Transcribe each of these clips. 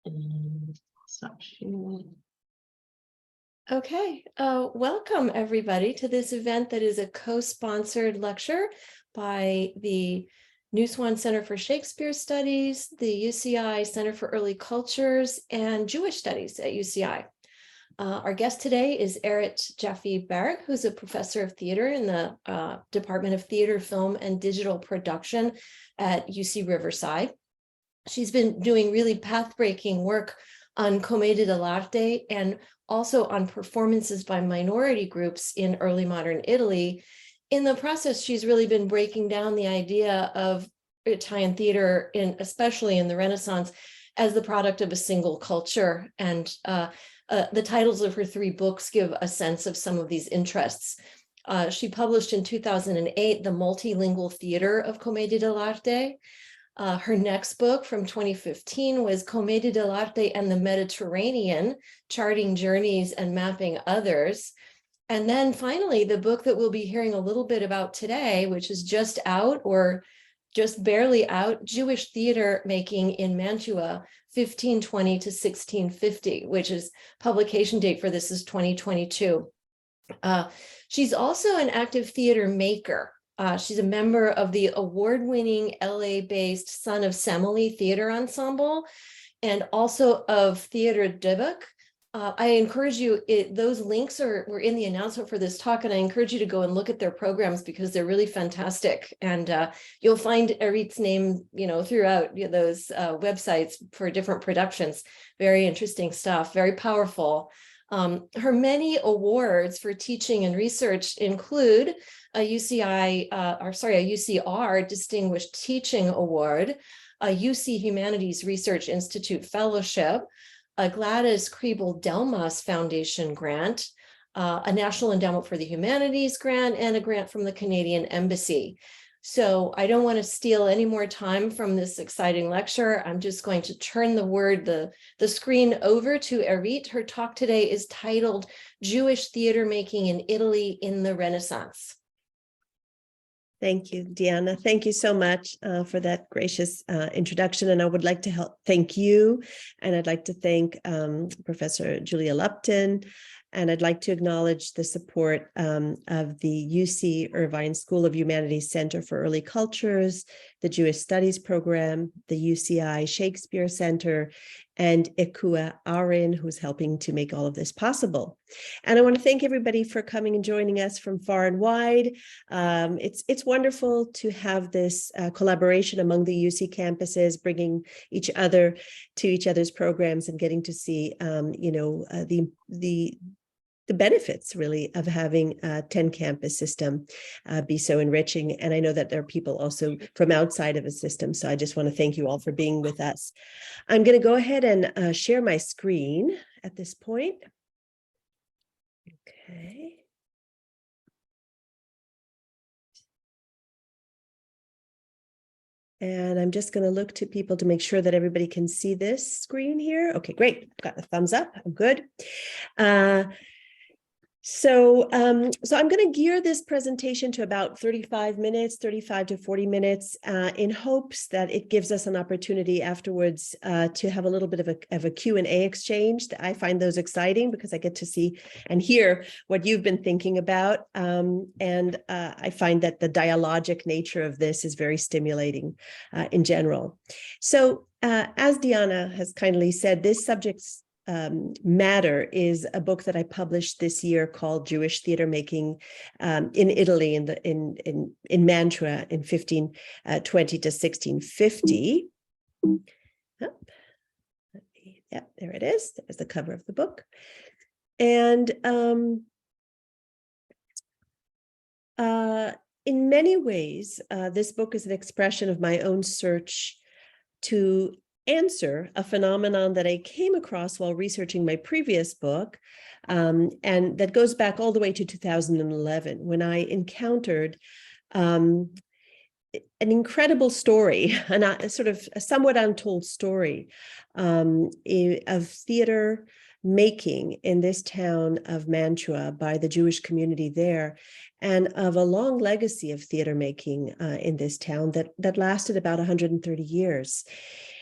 And stop sharing. Okay, welcome everybody to this event that is a co-sponsored lecture by the New Swan Center for Shakespeare Studies, the UCI Center for Early Cultures, and Jewish Studies at UCI. Our guest today is Erith Jaffe Berg, who's a professor of theater in the Department of Theater, Film, and Digital Production at UC Riverside. She's been doing really path-breaking work on Commedia dell'arte and also on performances by minority groups in early modern Italy. In the process, she's really been breaking down the idea of Italian theater, especially in the Renaissance, as the product of a single culture. And the titles of her 3 books give a sense of some of these interests. She published in 2008, The Multilingual Theater of Commedia dell'arte. Her next book from 2015 was Commedia dell'arte and the Mediterranean, Charting Journeys and Mapping Others. And then finally, the book that we'll be hearing a little bit about today, which is just out or just barely out, Jewish Theater Making in Mantua, 1520 to 1650, which is publication date for this is 2022. She's also an active theater maker. She's a member of the award-winning LA-based Son of Semele Theater Ensemble and also of Theater Debug. I encourage you, those links were in the announcement for this talk, and I encourage you to go and look at their programs because they're really fantastic. And you'll find Erith's name, throughout those websites for different productions. Very interesting stuff, very powerful. Her many awards for teaching and research include a UCR Distinguished Teaching Award, a UC Humanities Research Institute Fellowship, a Gladys Kriebel-Delmas Foundation grant, a National Endowment for the Humanities grant, and a grant from the Canadian Embassy. So I don't want to steal any more time from this exciting lecture. I'm just going to turn the screen over to Erith. Her talk today is titled Jewish Theater Making in Italy in the Renaissance. Thank you, Deanna. Thank you so much for that gracious introduction. And I would like to thank you. And I'd like to thank Professor Julia Lupton. And I'd like to acknowledge the support of the UC Irvine School of Humanities Center for Early Cultures, the Jewish Studies Program, the UCI Shakespeare Center, and Ekua Arin, who's helping to make all of this possible. And I want to thank everybody for coming and joining us from far and wide. It's wonderful to have this collaboration among the UC campuses, bringing each other to each other's programs and getting to see, the benefits really of having a 10 campus system be so enriching. And I know that there are people also from outside of a system. So I just want to thank you all for being with us. I'm going to go ahead and share my screen at this point. Okay. And I'm just going to look to people to make sure that everybody can see this screen here. Okay, great. Got the thumbs up. I'm good. So I'm going to gear this presentation to about 35 to 40 minutes in hopes that it gives us an opportunity afterwards to have a little bit of a Q&A exchange. I find those exciting because I get to see and hear what you've been thinking about. And I find that the dialogic nature of this is very stimulating in general. So as Deanna has kindly said, this subject's matter is a book that I published this year called Jewish Theater Making in Italy in Mantua in 1520 to 1650. Yep, there it is. There's the cover of the book. And in many ways, this book is an expression of my own search to answer a phenomenon that I came across while researching my previous book, and that goes back all the way to 2011, when I encountered an incredible story, a sort of a somewhat untold story of theater making in this town of Mantua by the Jewish community there, and of a long legacy of theater making in this town that lasted about 130 years.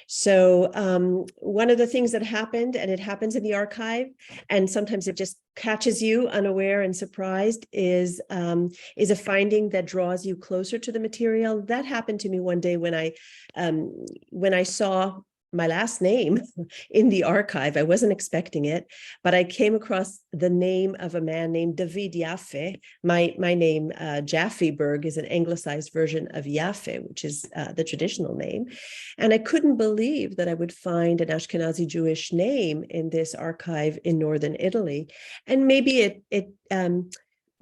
So one of the things that happened, and it happens in the archive, and sometimes it just catches you unaware and surprised, is a finding that draws you closer to the material. That happened to me one day when I saw my last name in the archive. I wasn't expecting it, but I came across the name of a man named David Jaffe. My name, Jaffe Berg, is an anglicized version of Jaffe, which is the traditional name. And I couldn't believe that I would find an Ashkenazi Jewish name in this archive in northern Italy. And maybe it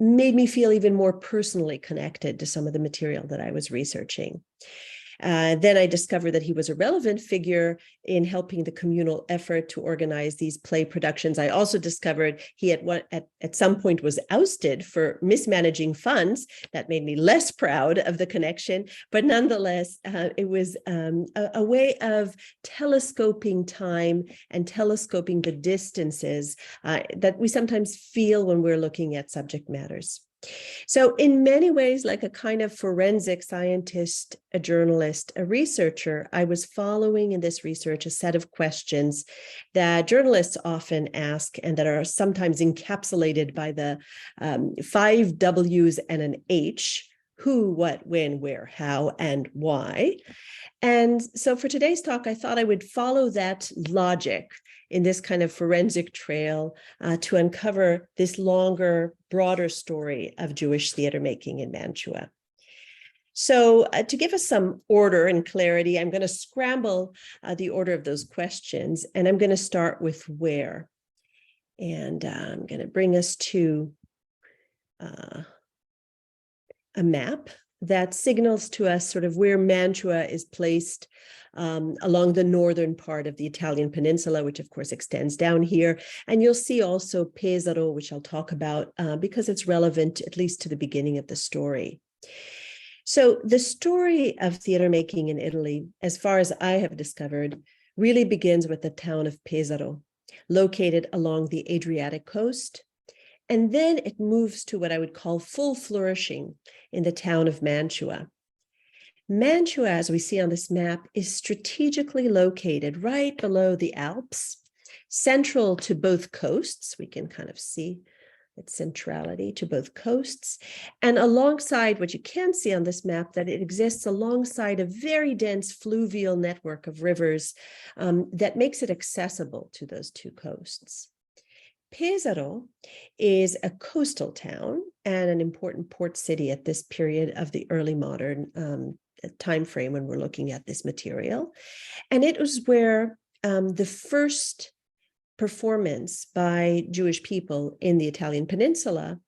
made me feel even more personally connected to some of the material that I was researching. Then I discovered that he was a relevant figure in helping the communal effort to organize these play productions. I also discovered he at some point was ousted for mismanaging funds. That made me less proud of the connection, but nonetheless, it was a way of telescoping time and telescoping the distances that we sometimes feel when we're looking at subject matters. So in many ways, like a kind of forensic scientist, a journalist, a researcher, I was following in this research a set of questions that journalists often ask and that are sometimes encapsulated by the 5 W's and an H: who, what, when, where, how, and why. And so for today's talk, I thought I would follow that logic in this kind of forensic trail to uncover this longer, broader story of Jewish theater making in Mantua. So to give us some order and clarity, I'm going to scramble the order of those questions, and I'm going to start with where. And I'm going to bring us to a map that signals to us sort of where Mantua is placed along the northern part of the Italian peninsula, which of course extends down here. And you'll see also Pesaro, which I'll talk about because it's relevant at least to the beginning of the story. So the story of theater making in Italy, as far as I have discovered, really begins with the town of Pesaro, located along the Adriatic coast. And then it moves to what I would call full flourishing in the town of Mantua. Mantua, as we see on this map, is strategically located right below the Alps, central to both coasts. We can kind of see its centrality to both coasts. And alongside, what you can see on this map, that it exists alongside a very dense fluvial network of rivers that makes it accessible to those two coasts. Pesaro is a coastal town and an important port city at this period of the early modern time frame when we're looking at this material. And it was where the first performance by Jewish people in the Italian peninsula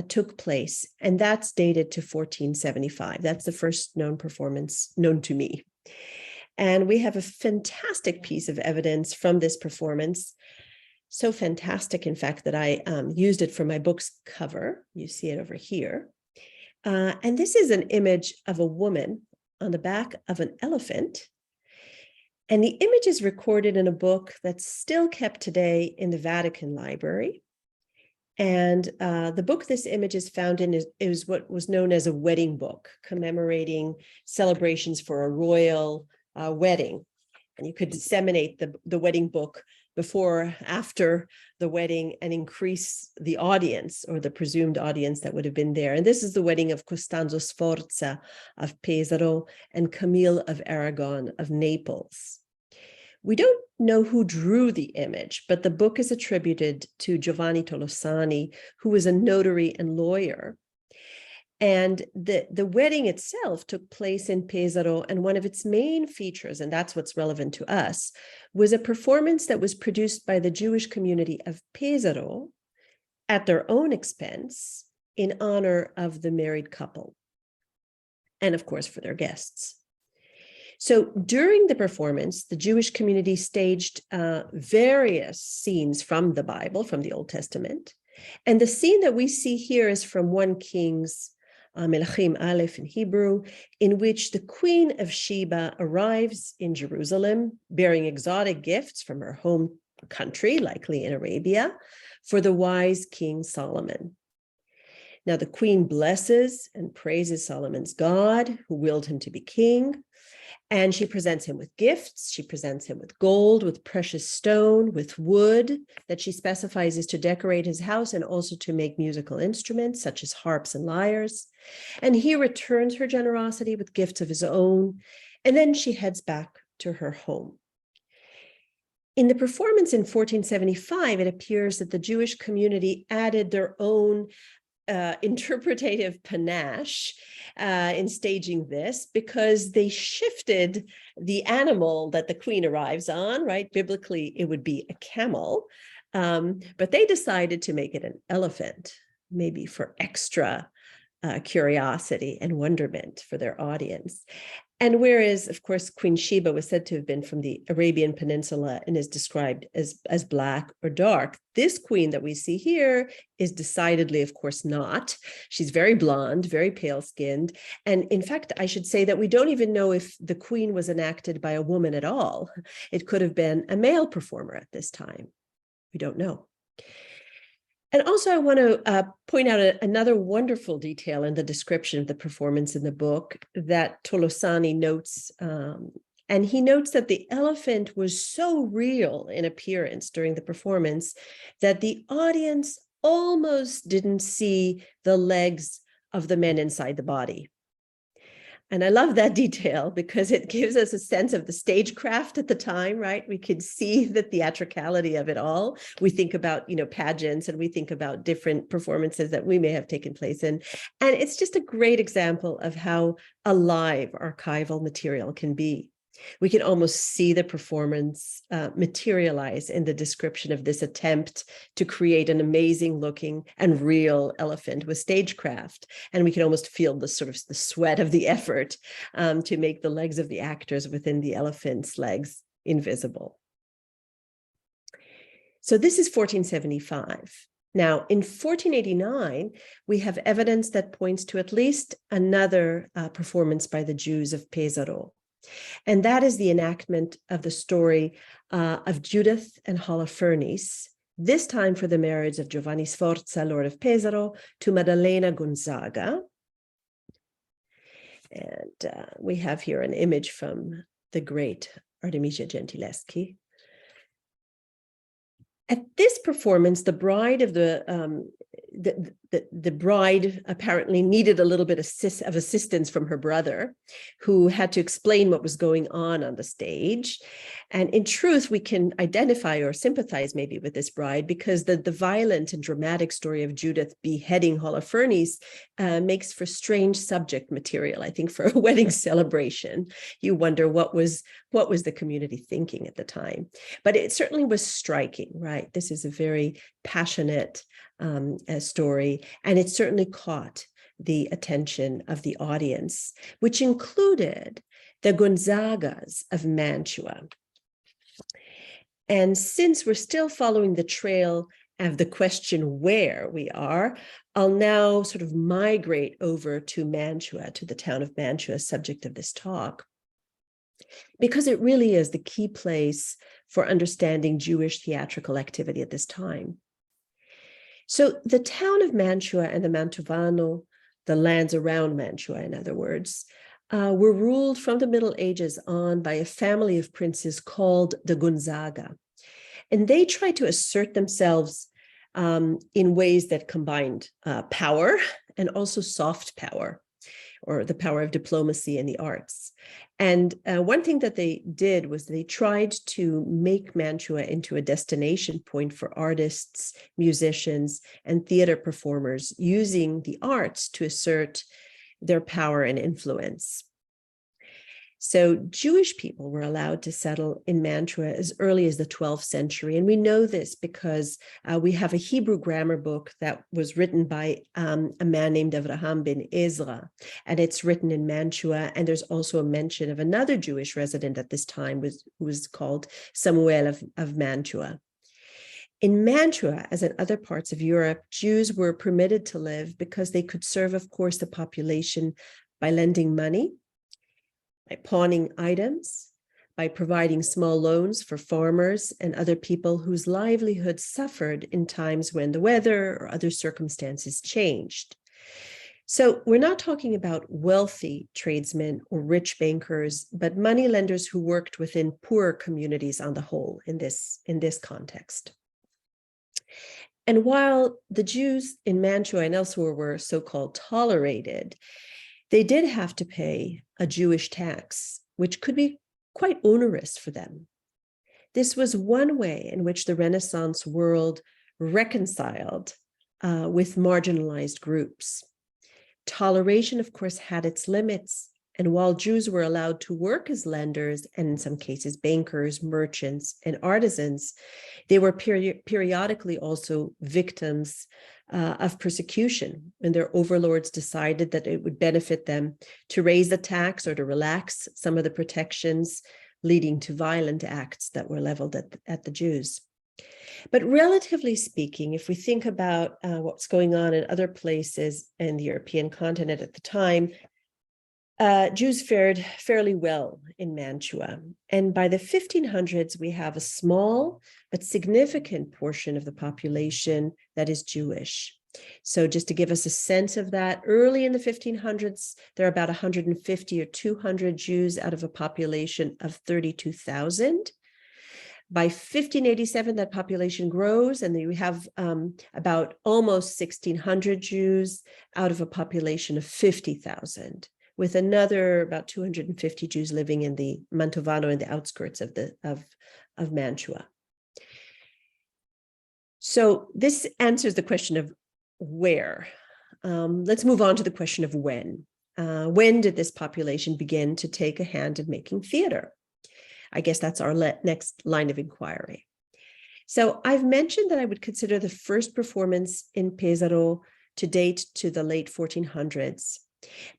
took place, and that's dated to 1475. That's the first known performance known to me. And we have a fantastic piece of evidence from this performance. So fantastic, in fact, that I used it for my book's cover. You see it over here. And this is an image of a woman on the back of an elephant. And the image is recorded in a book that's still kept today in the Vatican Library. And the book this image is found in is what was known as a wedding book, commemorating celebrations for a royal wedding. And you could disseminate the wedding book before, after the wedding, and increase the audience or the presumed audience that would have been there. And this is the wedding of Costanzo Sforza of Pesaro and Camille of Aragon of Naples. We don't know who drew the image, but the book is attributed to Giovanni Tolosani, who was a notary and lawyer. And the wedding itself took place in Pesaro, and one of its main features, and that's what's relevant to us, was a performance that was produced by the Jewish community of Pesaro at their own expense in honor of the married couple, and of course for their guests. So during the performance, the Jewish community staged various scenes from the Bible, from the Old Testament. And the scene that we see here is from 1 Kings Melachim Aleph in Hebrew, in which the Queen of Sheba arrives in Jerusalem, bearing exotic gifts from her home country, likely in Arabia, for the wise King Solomon. Now, the queen blesses and praises Solomon's God, who willed him to be king. And she presents him with gifts. She presents him with gold, with precious stone, with wood that she specifies is to decorate his house and also to make musical instruments such as harps and lyres. And he returns her generosity with gifts of his own. And then she heads back to her home. In the performance in 1475, it appears that the Jewish community added their own interpretative panache in staging this, because they shifted the animal that the queen arrives on, right? Biblically, it would be a camel, but they decided to make it an elephant, maybe for extra curiosity and wonderment for their audience. And whereas, of course, Queen Sheba was said to have been from the Arabian Peninsula and is described as black or dark, this queen that we see here is decidedly, of course, not. She's very blonde, very pale-skinned. And in fact, I should say that we don't even know if the queen was enacted by a woman at all. It could have been a male performer at this time. We don't know. And also, I want to point out another wonderful detail in the description of the performance in the book that Tolosani notes. And he notes that the elephant was so real in appearance during the performance that the audience almost didn't see the legs of the men inside the body. And I love that detail because it gives us a sense of the stagecraft at the time, right? We could see the theatricality of it all. We think about, pageants, and we think about different performances that we may have taken place in. And it's just a great example of how alive archival material can be. We can almost see the performance materialize in the description of this attempt to create an amazing looking and real elephant with stagecraft. And we can almost feel the sweat of the effort to make the legs of the actors within the elephant's legs invisible. So this is 1475. Now, in 1489, we have evidence that points to at least another performance by the Jews of Pesaro. And that is the enactment of the story of Judith and Holofernes, this time for the marriage of Giovanni Sforza, Lord of Pesaro, to Maddalena Gonzaga. And we have here an image from the great Artemisia Gentileschi. At this performance, the bride of the bride apparently needed a little bit of assistance from her brother, who had to explain what was going on the stage. And in truth, we can identify or sympathize maybe with this bride, because the violent and dramatic story of Judith beheading Holofernes makes for strange subject material, I think, for a wedding celebration. You wonder what was the community thinking at the time. But it certainly was striking, right? This is a very passionate story, and it certainly caught the attention of the audience, which included the Gonzagas of Mantua. And since we're still following the trail of the question where we are, I'll now sort of migrate over to Mantua, to the town of Mantua, subject of this talk, because it really is the key place for understanding Jewish theatrical activity at this time. So the town of Mantua and the Mantovano, the lands around Mantua, in other words, were ruled from the Middle Ages on by a family of princes called the Gonzaga. And they tried to assert themselves in ways that combined power and also soft power, or the power of diplomacy and the arts. And one thing that they did was they tried to make Mantua into a destination point for artists, musicians, and theater performers, using the arts to assert their power and influence. So Jewish people were allowed to settle in Mantua as early as the 12th century. And we know this because we have a Hebrew grammar book that was written by a man named Avraham ben Ezra, and it's written in Mantua. And there's also a mention of another Jewish resident at this time who was called Samuel of Mantua. In Mantua, as in other parts of Europe, Jews were permitted to live because they could serve, of course, the population by lending money, by pawning items, by providing small loans for farmers and other people whose livelihoods suffered in times when the weather or other circumstances changed. So we're not talking about wealthy tradesmen or rich bankers, but moneylenders who worked within poorer communities on the whole in this context. And while the Jews in Mantua and elsewhere were so-called tolerated, they did have to pay a Jewish tax, which could be quite onerous for them. This was one way in which the Renaissance world reconciled with marginalized groups. Toleration, of course, had its limits. And while Jews were allowed to work as lenders, and in some cases bankers, merchants, and artisans, they were periodically also victims of persecution, and their overlords decided that it would benefit them to raise the tax or to relax some of the protections, leading to violent acts that were leveled at the Jews. But relatively speaking, if we think about what's going on in other places in the European continent at the time, Jews fared fairly well in Mantua. And by the 1500s, we have a small but significant portion of the population that is Jewish. So just to give us a sense of that, early in the 1500s, there are about 150 or 200 Jews out of a population of 32,000. By 1587, that population grows, and we have about almost 1,600 Jews out of a population of 50,000. With another about 250 Jews living in the Mantovano, in the outskirts of Mantua. So this answers the question of where. Let's move on to the question of when. When did this population begin to take a hand in making theater? I guess that's our next line of inquiry. So I've mentioned that I would consider the first performance in Pesaro to date to the late 1400s.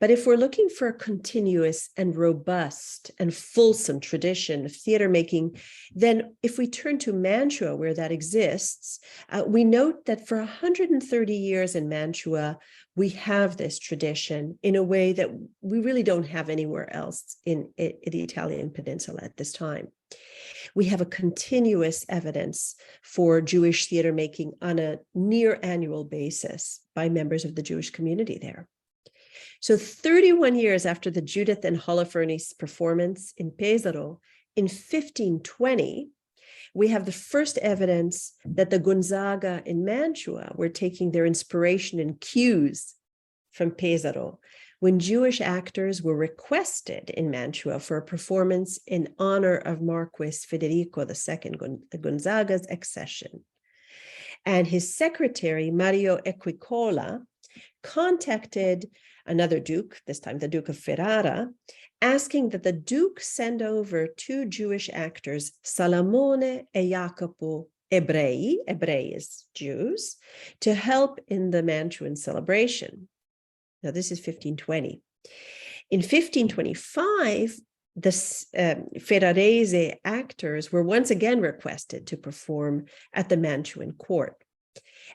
But if we're looking for a continuous and robust and fulsome tradition of theater making, then if we turn to Mantua, where that exists, we note that for 130 years in Mantua, we have this tradition in a way that we really don't have anywhere else in the Italian peninsula at this time. We have a continuous evidence for Jewish theater making on a near annual basis by members of the Jewish community there. So 31 years after the Judith and Holofernes performance in Pesaro, in 1520, we have the first evidence that the Gonzaga in Mantua were taking their inspiration and cues from Pesaro, when Jewish actors were requested in Mantua for a performance in honor of Marquis Federico II, the Gonzaga's accession. And his secretary, Mario Equicola, contacted another duke, this time the Duke of Ferrara, asking that the duke send over two Jewish actors, Salamone e Jacopo Ebrei, Ebrei is Jews, to help in the Mantuan celebration. Now this is 1520. In 1525, the Ferrarese actors were once again requested to perform at the Mantuan court.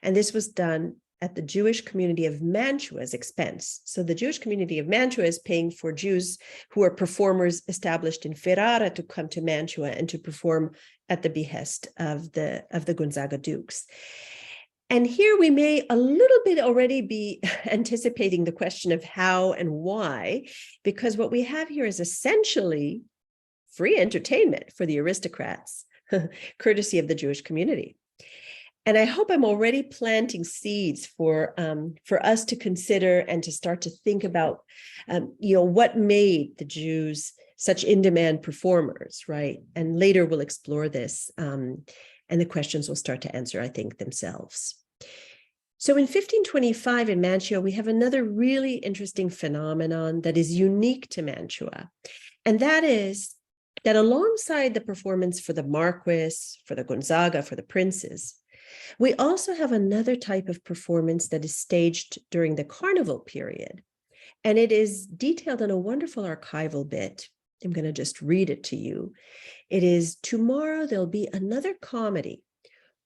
And this was done at the Jewish community of Mantua's expense. So the Jewish community of Mantua is paying for Jews who are performers established in Ferrara to come to Mantua and to perform at the behest of the Gonzaga dukes. And here we may a little bit already be anticipating the question of how and why, because what we have here is essentially free entertainment for the aristocrats, courtesy of the Jewish community. And I hope I'm already planting seeds for us to consider and to start to think about, what made the Jews such in-demand performers, right? And later we'll explore this, and the questions will start to answer, I think, themselves. So in 1525 in Mantua, we have another really interesting phenomenon that is unique to Mantua, and that is that alongside the performance for the Marquis, for the Gonzaga, for the princes, we also have another type of performance that is staged during the carnival period, and it is detailed in a wonderful archival bit. I'm going to just read it to you. It is, tomorrow there'll be another comedy,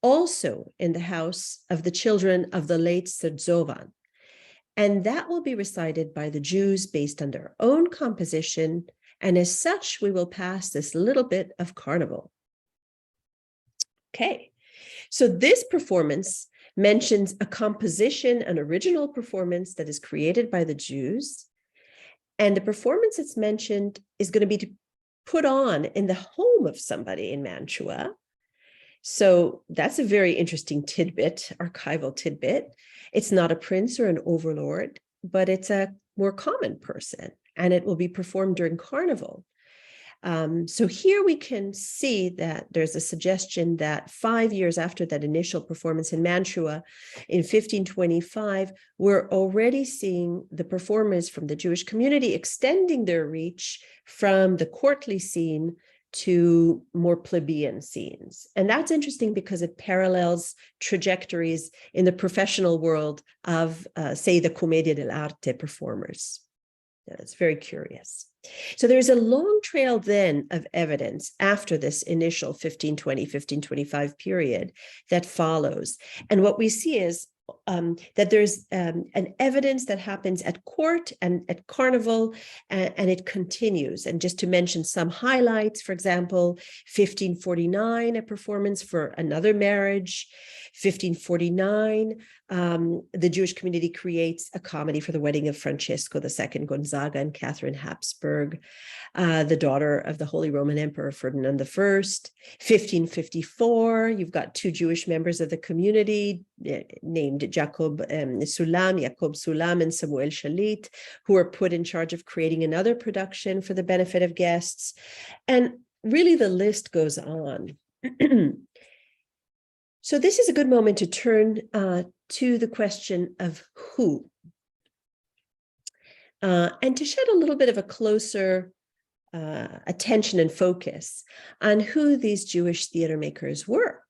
also in the house of the children of the late Srdzovan, and that will be recited by the Jews based on their own composition, and as such, we will pass this little bit of carnival. Okay. So this performance mentions a composition, an original performance that is created by the Jews. And the performance that's mentioned is going to be put on in the home of somebody in Mantua. So that's a very interesting tidbit, archival tidbit. It's not a prince or an overlord, but it's a more common person, and it will be performed during Carnival. So here we can see that there's a suggestion that 5 years after that initial performance in Mantua in 1525, we're already seeing the performers from the Jewish community extending their reach from the courtly scene to more plebeian scenes. And that's interesting because it parallels trajectories in the professional world of, say, the Commedia dell'arte performers. It's very curious. So there's a long trail then of evidence after this initial 1520, 1525 period that follows. And what we see is that there's an evidence that happens at court and at Carnival, and it continues. And just to mention some highlights, for example, 1549, a performance for another marriage. 1549, the Jewish community creates a comedy for the wedding of Francesco II Gonzaga and Catherine Habsburg, the daughter of the Holy Roman Emperor Ferdinand I. 1554, you've got two Jewish members of the community named Jacob Sulam and Samuel Shalit, who are put in charge of creating another production for the benefit of guests. And really the list goes on. So this is a good moment to turn to the question of who, and to shed a little bit of a closer attention and focus on who these Jewish theater makers were.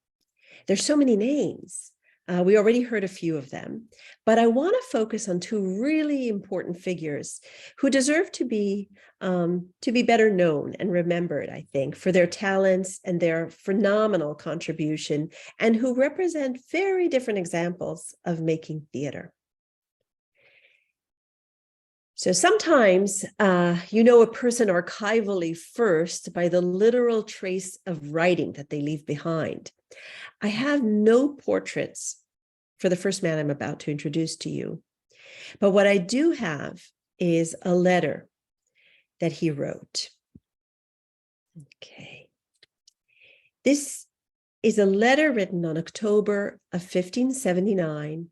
There's so many names. We already heard a few of them, but I want to focus on two really important figures who deserve to be better known and remembered, I think, for their talents and their phenomenal contribution, and who represent very different examples of making theater. So sometimes you know a person archivally first by the literal trace of writing that they leave behind. I have no portraits for the first man I'm about to introduce to you, but what I do have is a letter that he wrote. Okay. This is a letter written on October of 1579.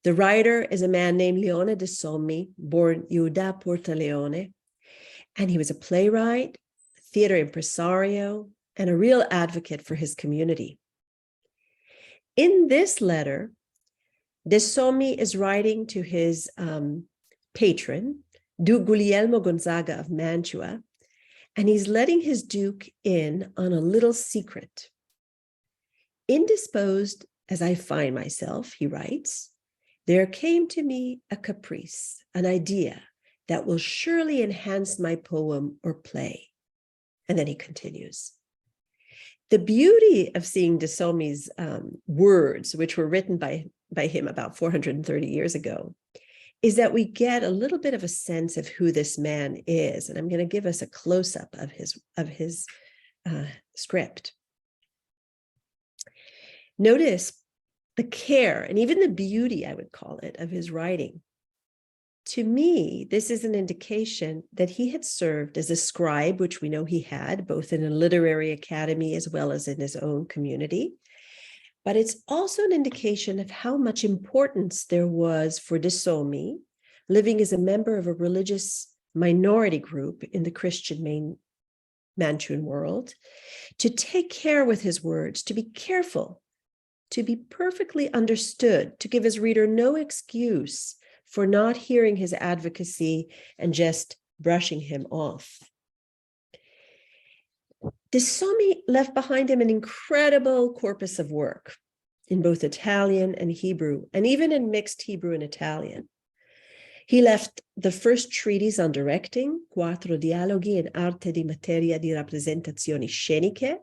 The writer is a man named Leone de Sommi, born Iuda Portaleone, and he was a playwright, theater impresario, and a real advocate for his community. In this letter, De Sommi is writing to his patron, Duke Guglielmo Gonzaga of Mantua, and he's letting his duke in on a little secret. Indisposed as I find myself, he writes, there came to me a caprice, an idea that will surely enhance my poem or play. And then he continues. The beauty of seeing De Sommi's words, which were written by him about 430 years ago, is that we get a little bit of a sense of who this man is. And I'm going to give us a close-up of his script. Notice the care and even the beauty, I would call it, of his writing. To me, this is an indication that he had served as a scribe, which we know he had, both in a literary academy as well as in his own community. But it's also an indication of how much importance there was for De Sommi, living as a member of a religious minority group in the Christian Mantuan world, to take care with his words, to be careful, to be perfectly understood, to give his reader no excuse for not hearing his advocacy and just brushing him off. De Sommi left behind him an incredible corpus of work in both Italian and Hebrew, and even in mixed Hebrew and Italian. He left the first treatise on directing, Quattro Dialoghi in Arte di Materia di Rappresentazioni Sceniche,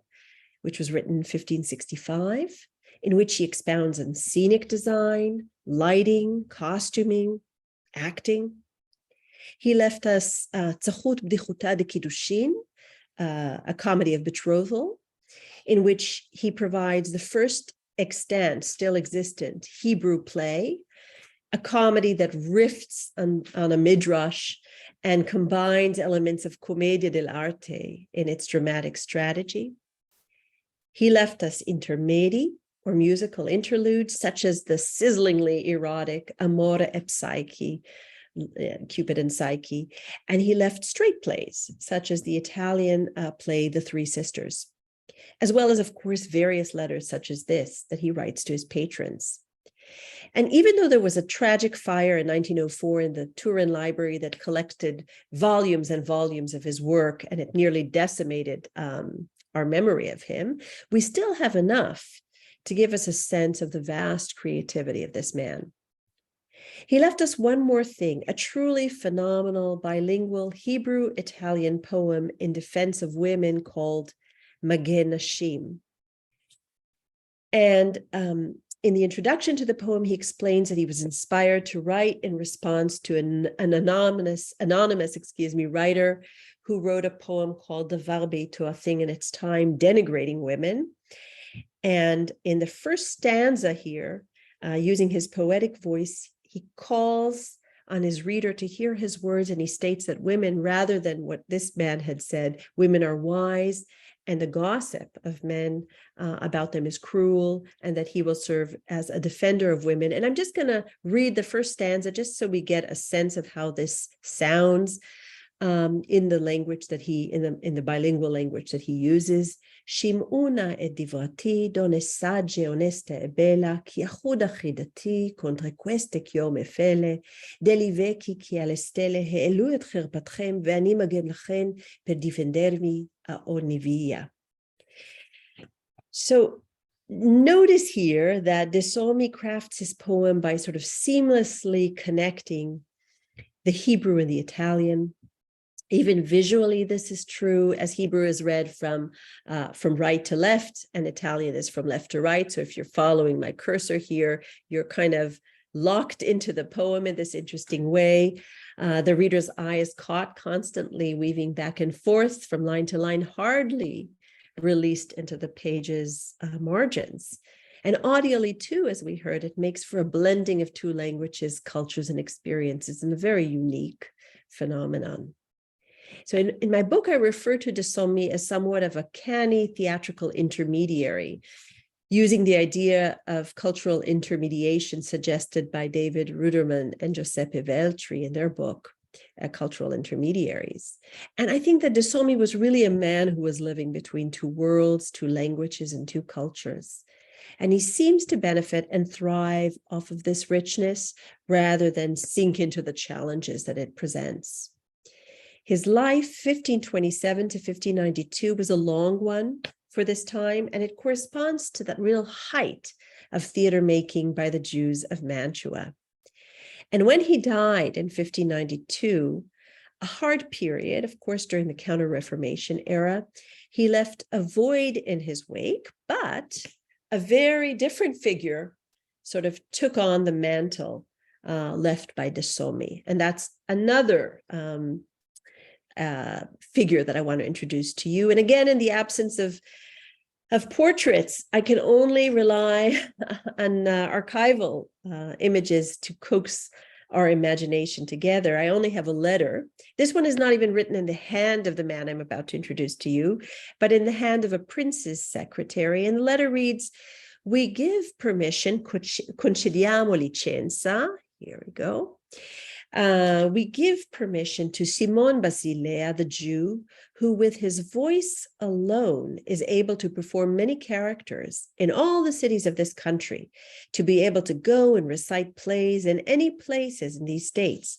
which was written in 1565, in which he expounds on scenic design, lighting, costuming, acting. He left us Tzachut B'dichuta de Kiddushin, a comedy of betrothal, in which he provides the first extant, still existent Hebrew play, a comedy that riffs on a midrash and combines elements of commedia dell'arte in its dramatic strategy. He left us intermedi, or musical interludes, such as the sizzlingly erotic Amore e Psyche, Cupid and Psyche, and he left straight plays, such as the Italian play The Three Sisters, as well as, of course, various letters such as this that he writes to his patrons. And even though there was a tragic fire in 1904 in the Turin Library that collected volumes and volumes of his work, and it nearly decimated our memory of him, we still have enough to give us a sense of the vast creativity of this man. He left us one more thing, a truly phenomenal bilingual Hebrew-Italian poem in defense of women called Magen Nashim. And in the introduction to the poem, he explains that he was inspired to write in response to an anonymous writer who wrote a poem called Davar Beito, a thing in its time, denigrating women. And in the first stanza here, using his poetic voice, he calls on his reader to hear his words, and he states that women, rather than what this man had said, women are wise, and the gossip of men about them is cruel, and that he will serve as a defender of women. And I'm just going to read the first stanza just so we get a sense of how this sounds in the language that in the bilingual language that he uses. Shim'una et divrati donne sagge oneste e bella chi achuda chidati contra queste chiome fele deliveki chi alle stelle heelu et chirpatchem ve'ani magen lachen per difendervi a onivia. So notice here that De Sommi crafts his poem by sort of seamlessly connecting the Hebrew and the Italian. Even visually, this is true, as Hebrew is read from right to left, and Italian is from left to right. So if you're following my cursor here, you're kind of locked into the poem in this interesting way. The reader's eye is caught constantly weaving back and forth from line to line, hardly released into the page's margins. And audially, too, as we heard, it makes for a blending of two languages, cultures, and experiences in a very unique phenomenon. So in my book, I refer to De Sommi as somewhat of a canny theatrical intermediary, using the idea of cultural intermediation suggested by David Ruderman and Giuseppe Veltri in their book, Cultural Intermediaries. And I think that De Sommi was really a man who was living between two worlds, two languages, and two cultures. And he seems to benefit and thrive off of this richness rather than sink into the challenges that it presents. His life, 1527 to 1592, was a long one for this time, and it corresponds to that real height of theater making by the Jews of Mantua. And when he died in 1592, a hard period, of course, during the Counter-Reformation era, he left a void in his wake, but a very different figure sort of took on the mantle left by De Sommi. And that's another figure that I want to introduce to you. And again, in the absence of portraits, I can only rely on archival images to coax our imagination together. I only have a letter. This one is not even written in the hand of the man I'm about to introduce to you, but in the hand of a prince's secretary. And the letter reads, "We give permission, concediamo licenza," here we go. We give permission to Simon Basilea, the Jew, who with his voice alone is able to perform many characters in all the cities of this country, to be able to go and recite plays in any places in these states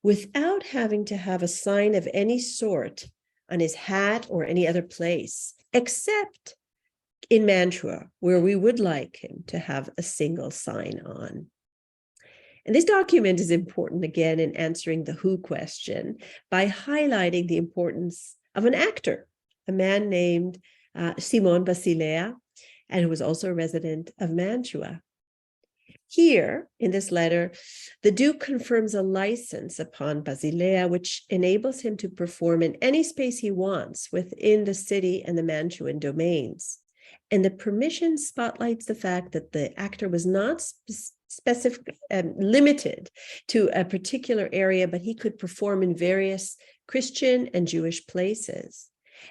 without having to have a sign of any sort on his hat or any other place, except in Mantua, where we would like him to have a single sign on. And this document is important, again, in answering the who question by highlighting the importance of an actor, a man named Simon Basilea, and who was also a resident of Mantua. Here, in this letter, the Duke confirms a license upon Basilea, which enables him to perform in any space he wants within the city and the Mantuan domains. And the permission spotlights the fact that the actor was not specific limited to a particular area, but he could perform in various Christian and Jewish places.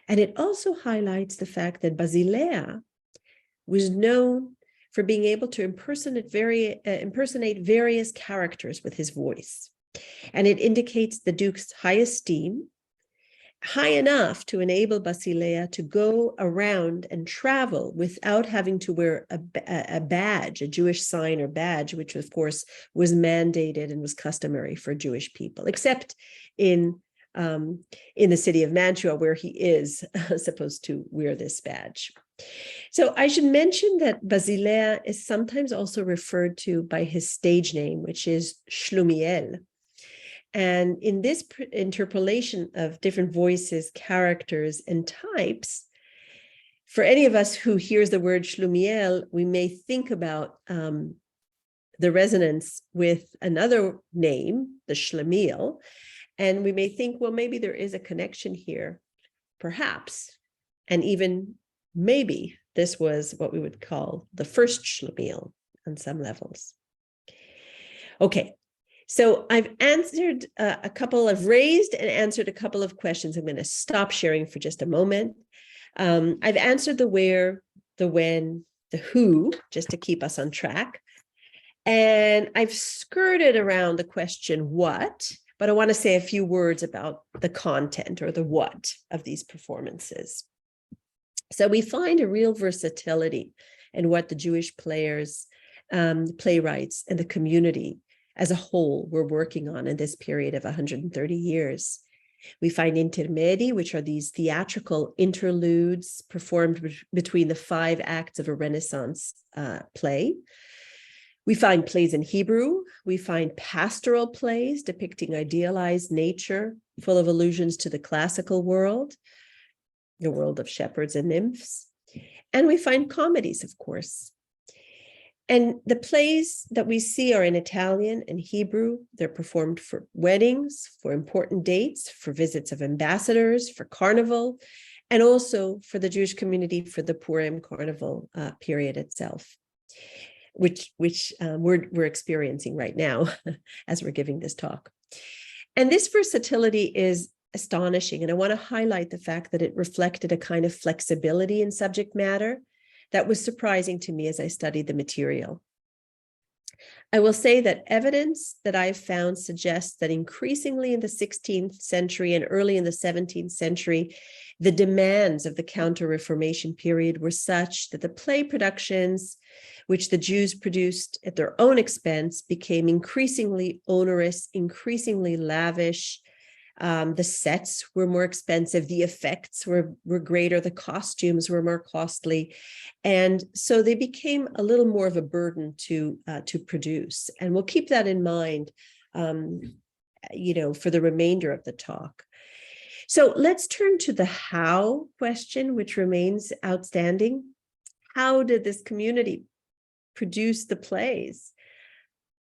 And it also highlights the fact that Basilea was known for being able to impersonate various characters with his voice. And it indicates the Duke's high esteem, high enough to enable Basilea to go around and travel without having to wear a badge, a Jewish sign or badge, which of course was mandated and was customary for Jewish people, except in the city of Mantua, where he is supposed to wear this badge. So I should mention that Basilea is sometimes also referred to by his stage name, which is Shlumiel. And in this interpolation of different voices, characters, and types, for any of us who hears the word Shlumiel, we may think about the resonance with another name, the Shlemiel, and we may think, well, maybe there is a connection here, perhaps, and even maybe this was what we would call the first Shlemiel on some levels. Okay. So I've answered I've raised and answered a couple of questions. I'm going to stop sharing for just a moment. I've answered the where, the when, the who, just to keep us on track. And I've skirted around the question what, but I want to say a few words about the content or the what of these performances. So we find a real versatility in what the Jewish players, playwrights, and the community as a whole were working on in this period of 130 years. We find intermedi, which are these theatrical interludes performed between the 5 acts of a Renaissance play. We find plays in Hebrew. We find pastoral plays depicting idealized nature, full of allusions to the classical world, the world of shepherds and nymphs. And we find comedies, of course. And the plays that we see are in Italian and Hebrew. They're performed for weddings, for important dates, for visits of ambassadors, for carnival, and also for the Jewish community for the Purim carnival period itself, which we're experiencing right now as we're giving this talk. And this versatility is astonishing. And I want to highlight the fact that it reflected a kind of flexibility in subject matter that was surprising to me as I studied the material. I will say that evidence that I've found suggests that increasingly in the 16th century and early in the 17th century, the demands of the Counter-Reformation period were such that the play productions, which the Jews produced at their own expense, became increasingly onerous, increasingly lavish. The sets were more expensive, the effects were greater, the costumes were more costly. And so they became a little more of a burden to produce. And we'll keep that in mind, for the remainder of the talk. So let's turn to the how question, which remains outstanding. How did this community produce the plays?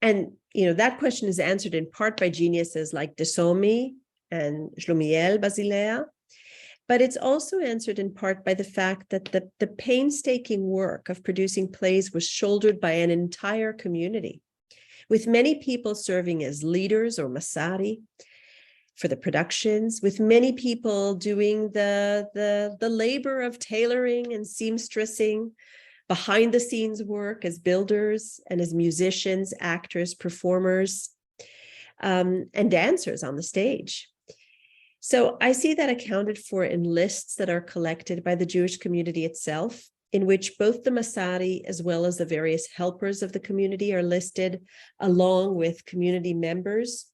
And, that question is answered in part by geniuses like De Sommi and Shlomiel Basilea, but it's also answered in part by the fact that the painstaking work of producing plays was shouldered by an entire community, with many people serving as leaders or masari for the productions, with many people doing the labor of tailoring and seamstressing, behind the scenes work as builders and as musicians, actors, performers, and dancers on the stage. So I see that accounted for in lists that are collected by the Jewish community itself, in which both the Masari as well as the various helpers of the community are listed, along with community members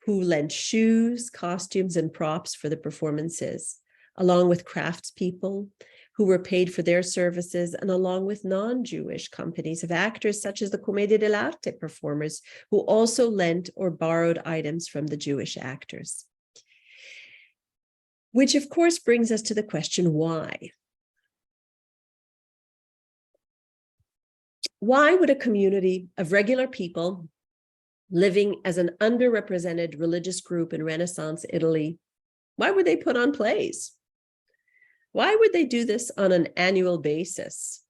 who lent shoes, costumes, and props for the performances, along with craftspeople who were paid for their services, and along with non-Jewish companies of actors such as the Commedia dell'arte performers, who also lent or borrowed items from the Jewish actors. Which of course brings us to the question, why? Why would a community of regular people living as an underrepresented religious group in Renaissance Italy, why would they put on plays? Why would they do this on an annual basis,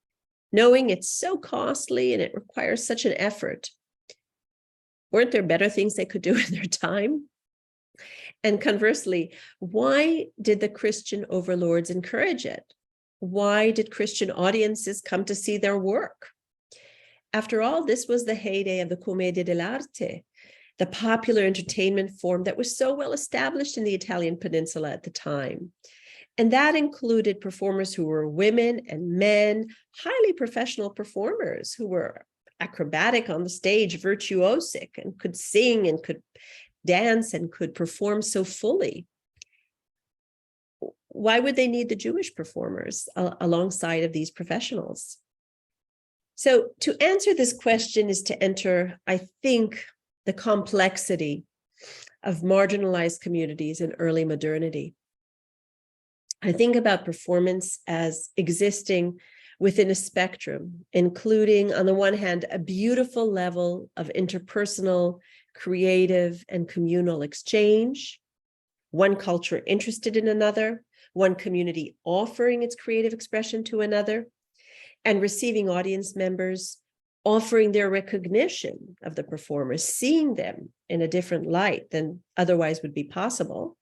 knowing it's so costly and it requires such an effort? Weren't there better things they could do in their time? And conversely, why did the Christian overlords encourage it? Why did Christian audiences come to see their work? After all, this was the heyday of the Commedia dell'arte, the popular entertainment form that was so well established in the Italian peninsula at the time. And that included performers who were women and men, highly professional performers who were acrobatic on the stage, virtuosic, and could sing and could dance and could perform so fully. Why would they need the Jewish performers alongside of these professionals? So to answer this question is to enter, I think, the complexity of marginalized communities in early modernity. I think about performance as existing within a spectrum, including, on the one hand, a beautiful level of interpersonal, creative, and communal exchange, one culture interested in another, one community offering its creative expression to another, and receiving audience members offering their recognition of the performers, seeing them in a different light than otherwise would be possible.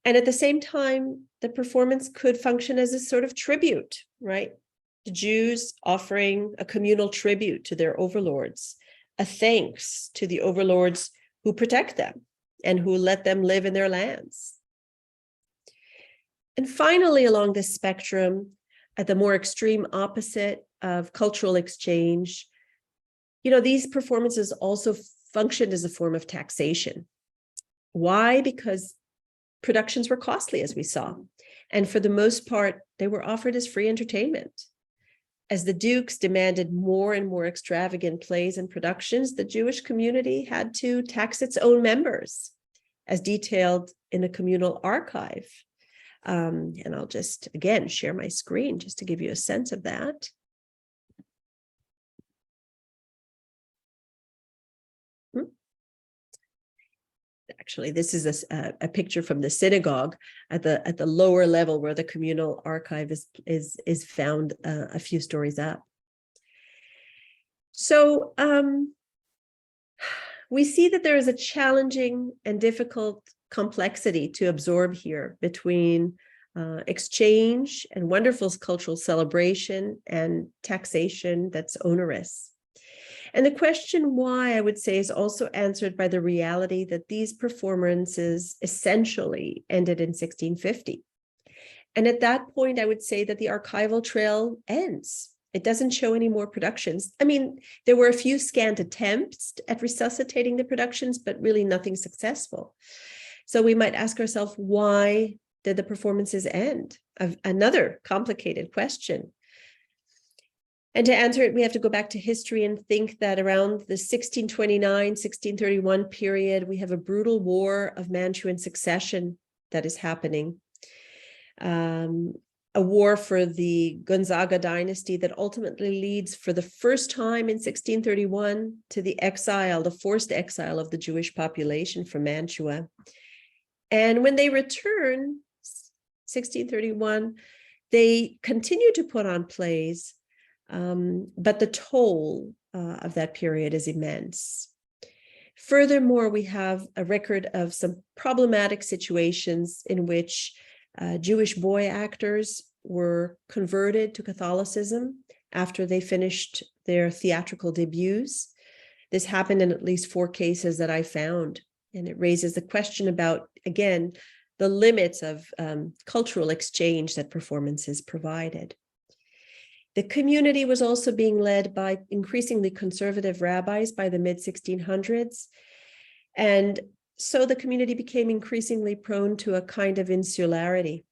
And at the same time, the performance could function as a sort of tribute, right? The Jews offering a communal tribute to their overlords, a thanks to the overlords who protect them and who let them live in their lands. And finally, along this spectrum, at the more extreme opposite of cultural exchange, these performances also functioned as a form of taxation. Why? Because productions were costly, as we saw. And for the most part, they were offered as free entertainment. As the dukes demanded more and more extravagant plays and productions, the Jewish community had to tax its own members, as detailed in a communal archive. And I'll just, again, share my screen just to give you a sense of that. Actually, this is a picture from the synagogue at the lower level where the communal archive is found a few stories up. So we see that there is a challenging and difficult complexity to absorb here between exchange and wonderful cultural celebration and taxation that's onerous. And the question why, I would say, is also answered by the reality that these performances essentially ended in 1650. And at that point, I would say that the archival trail ends. It doesn't show any more productions. I mean, there were a few scant attempts at resuscitating the productions, but really nothing successful. So we might ask ourselves, why did the performances end? Another complicated question. And to answer it, we have to go back to history and think that around the 1629, 1631 period, we have a brutal war of Mantuan succession that is happening. A war for the Gonzaga dynasty that ultimately leads for the first time in 1631 to the exile, the forced exile of the Jewish population from Mantua. And when they return, 1631, they continue to put on plays, but the toll of that period is immense. Furthermore, we have a record of some problematic situations in which Jewish boy actors were converted to Catholicism after they finished their theatrical debuts. This happened in at least 4 cases that I found, and it raises the question about, again, the limits of cultural exchange that performances provided. The community was also being led by increasingly conservative rabbis by the mid-1600s. And so the community became increasingly prone to a kind of insularity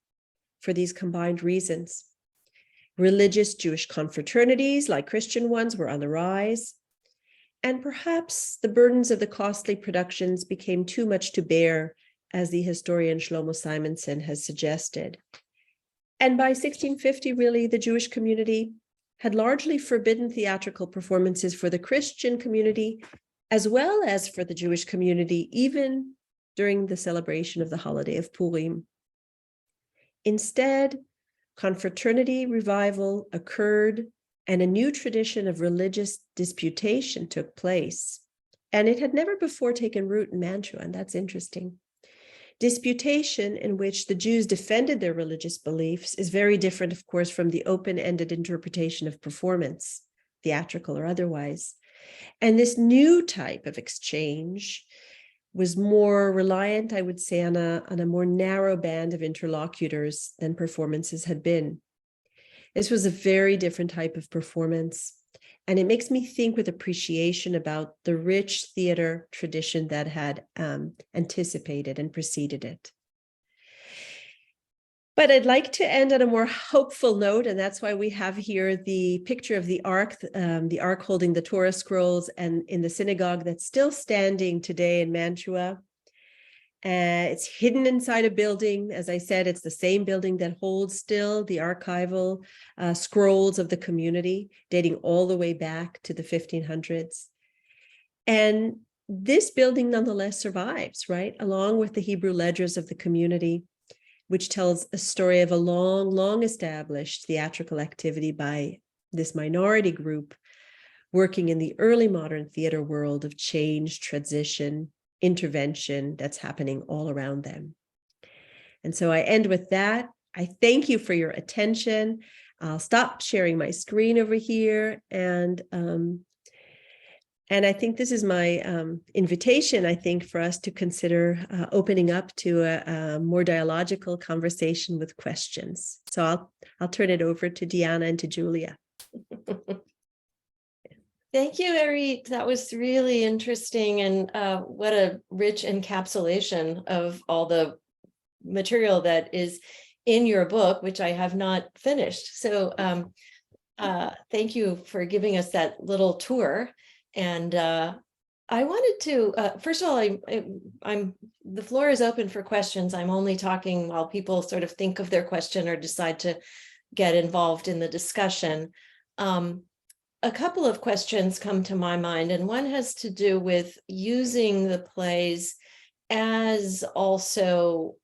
for these combined reasons. Religious Jewish confraternities, like Christian ones, were on the rise. And perhaps the burdens of the costly productions became too much to bear, as the historian Shlomo Simonson has suggested. And by 1650, really, the Jewish community had largely forbidden theatrical performances for the Christian community, as well as for the Jewish community, even during the celebration of the holiday of Purim. Instead, confraternity revival occurred, and a new tradition of religious disputation took place. And it had never before taken root in Mantua, and that's interesting. Disputation in which the Jews defended their religious beliefs is very different, of course, from the open-ended interpretation of performance, theatrical or otherwise. And this new type of exchange was more reliant, I would say, on a more narrow band of interlocutors than performances had been. This was a very different type of performance. And it makes me think with appreciation about the rich theater tradition that had anticipated and preceded it. But I'd like to end on a more hopeful note, and that's why we have here the picture of the ark holding the Torah scrolls, and in the synagogue that's still standing today in Mantua. It's hidden inside a building. As I said, it's the same building that holds still the archival scrolls of the community, dating all the way back to the 1500s. And this building nonetheless survives, right? Along with the Hebrew ledgers of the community, which tells a story of a long established theatrical activity by this minority group working in the early modern theater world of change, transition, intervention that's happening all around them. And so I end with that. I thank you for your attention. I'll stop sharing my screen over here, and I think this is my invitation, I think, for us to consider opening up to a more dialogical conversation with questions. So I'll turn it over to Diana and to Julia. Thank you, Erith. That was really interesting, and what a rich encapsulation of all the material that is in your book, which I have not finished. So thank you for giving us that little tour. And I wanted to, first of all, the floor is open for questions. I'm only talking while people sort of think of their question or decide to get involved in the discussion. A couple of questions come to my mind, and one has to do with using the plays as also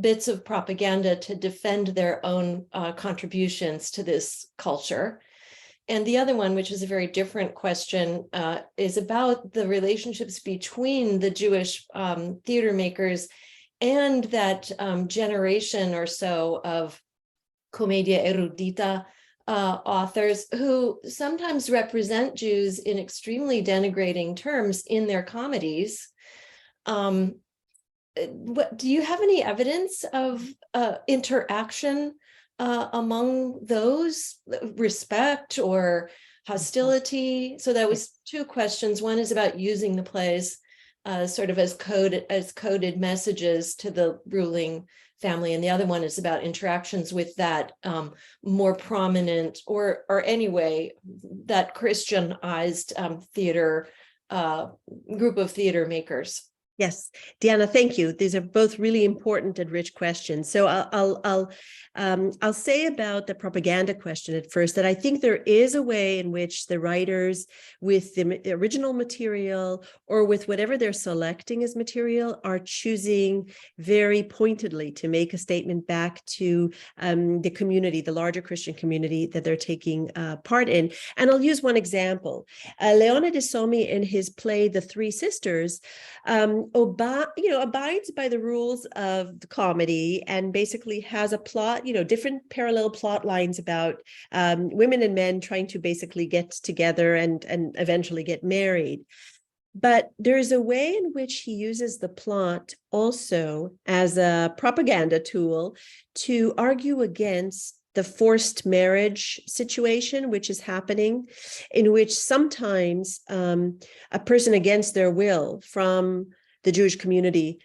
bits of propaganda to defend their own contributions to this culture. And the other one, which is a very different question, is about the relationships between the Jewish theater makers and that generation or so of commedia erudita authors who sometimes represent Jews in extremely denigrating terms in their comedies. Do you have any evidence of interaction among those, respect or hostility? So that was two questions. One is about using the plays sort of as coded messages to the ruling family, and the other one is about interactions with that more prominent or anyway that Christianized theater group of theater makers. Yes, Diana, thank you. These are both really important and rich questions. So I'll say about the propaganda question at first that I think there is a way in which the writers, with the original material or with whatever they're selecting as material, are choosing very pointedly to make a statement back to the community, the larger Christian community that they're taking part in. And I'll use one example. Leone de Sommi, in his play The Three Sisters, abides by the rules of the comedy and basically has a plot, different parallel plot lines about women and men trying to basically get together and eventually get married. But there is a way in which he uses the plot also as a propaganda tool to argue against the forced marriage situation, which is happening, in which sometimes a person against their will from the Jewish community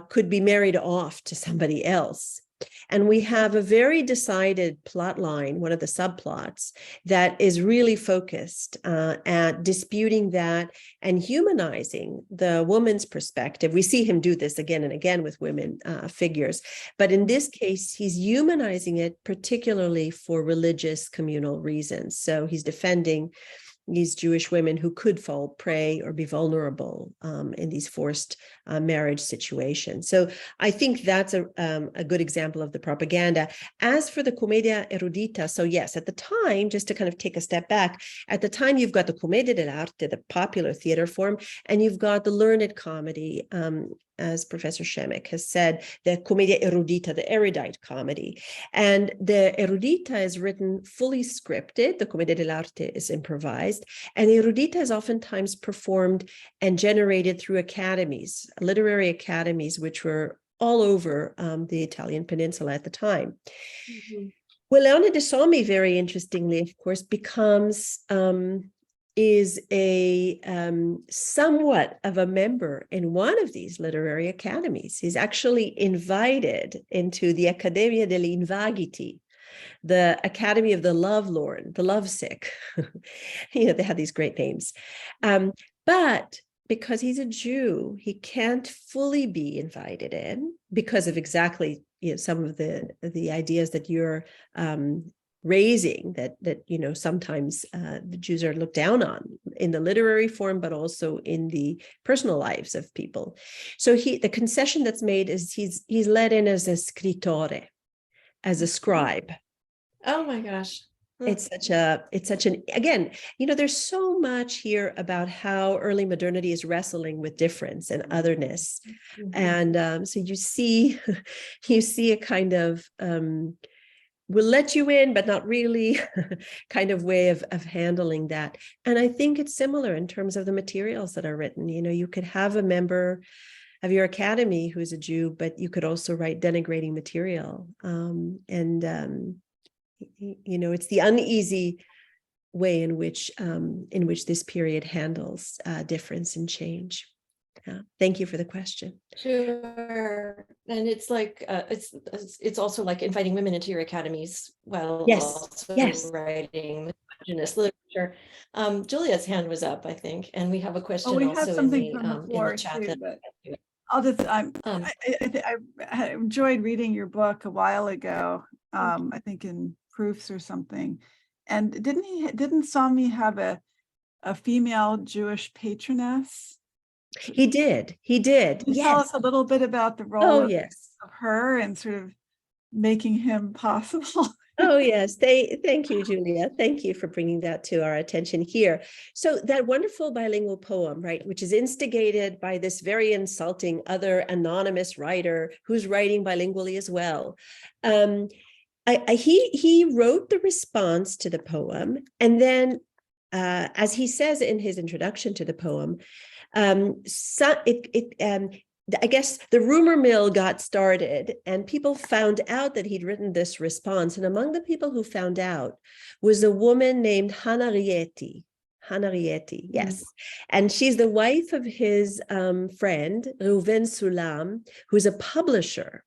could be married off to somebody else. And we have a very decided plot line, one of the subplots, that is really focused at disputing that and humanizing the woman's perspective. We see him do this again and again with women figures. But in this case, he's humanizing it particularly for religious communal reasons. So he's defending these Jewish women who could fall prey or be vulnerable in these forced marriage situations. So I think that's a good example of the propaganda. As for the Commedia Erudita, so yes, at the time, just to kind of take a step back, at the time you've got the Commedia dell'arte, the popular theater form, and you've got the learned comedy, as Professor Shemek has said, the Commedia Erudita, the erudite comedy. And the Erudita is written fully scripted, the Commedia dell'arte is improvised, and the Erudita is oftentimes performed and generated through academies, literary academies, which were all over the Italian peninsula at the time. Mhm. Well, Leone de Sommi, very interestingly, of course, becomes is a somewhat of a member in one of these literary academies. He's actually invited into the Accademia degli Invaghiti, the Academy of the Lovelorn, the lovesick. They had these great names. But because he's a Jew, he can't fully be invited in because of exactly some of the ideas that you're raising, that sometimes the Jews are looked down on in the literary form, but also in the personal lives of people. So the concession that's made is he's let in as a scrittore, as a scribe. Oh my gosh. It's such an, again, there's so much here about how early modernity is wrestling with difference and otherness. Mhm. And so you see a kind of, we'll let you in, but not really kind of way of handling that. And I think it's similar in terms of the materials that are written. You could have a member of your academy who's a Jew, but you could also write denigrating material. It's the uneasy way in which this period handles difference and change. Thank you for the question. Sure. And it's like it's also like inviting women into your academies while Yes. also Yes. writing misogynist literature. Julia's hand was up, I think, and we have a question we have also something in from the the floor chat. too, That but I'll just, I enjoyed reading your book a while ago, I think in Proofs or something. And didn't Sommi have a female Jewish patroness? He did. Can you tell Yes. us a little bit about the role of Yes. her and sort of making him possible? Oh, yes. Thank you, Julia. Thank you for bringing that to our attention here. So that wonderful bilingual poem, right, which is instigated by this very insulting other anonymous writer who's writing bilingually as well. He wrote the response to the poem, and then, as he says in his introduction to the poem, I guess the rumor mill got started and people found out that he'd written this response. And among the people who found out was a woman named Hannah Rieti. Yes. And she's the wife of his friend, Reuven Sulam, who's a publisher.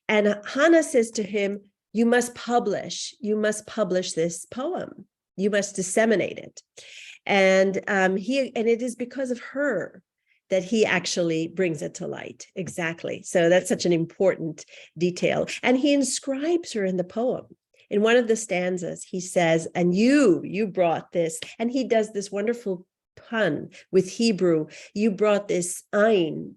And Hannah says to him, you must publish this poem. You must disseminate it. And it is because of her that he actually brings it to light. Exactly. So that's such an important detail. And he inscribes her in the poem. In one of the stanzas, he says, and you brought this, and he does this wonderful pun with Hebrew. You brought this ein